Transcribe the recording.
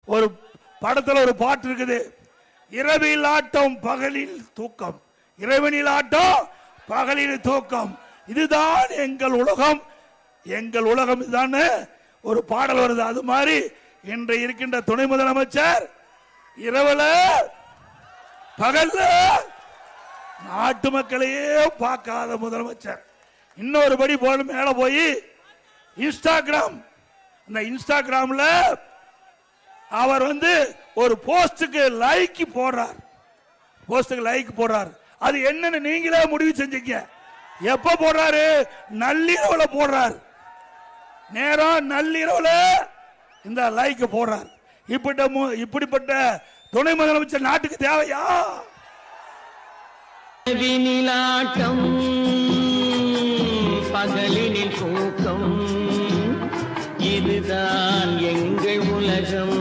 ஒரு படத்துல ஒரு பாட்டு இருக்குது, இரவில் ஆட்டம் பகலில் தூக்கம், இரவனில் ஆட்டம் பகலில் தூக்கம், இதுதான் எங்கள் உலகம், எங்கள் உலகம் இதுதான் ஒரு பாடல் வருது. அது மாதிரி இன்று இருக்கின்ற துணை முதலமைச்சர் இரவுல பகல்ல நாட்டு மக்களையே பார்க்காத முதலமைச்சர். இன்னொரு படி போல மேல போய் இன்ஸ்டாகிராம், அந்த இன்ஸ்டாகிராம்ல அவர் ஒரு போஸ்டுக்கு லைக் போடுறார், போஸ்டுக்கு லைக் போடுறார். அது என்னன்னு நீங்களே முடிவு செஞ்சீங்க. எப்ப போடுறாரு? நள்ளிரவுல போடுறார், நேரம் நள்ளிரவுல இந்த லைக் போடுறார். இப்படிப்பட்ட துணை முதலமைச்சர் நாட்டுக்கு தேவையா? வினிலாட்டம் பகலினில் தூக்கம், இதுதான் எங்கள் உலகம்.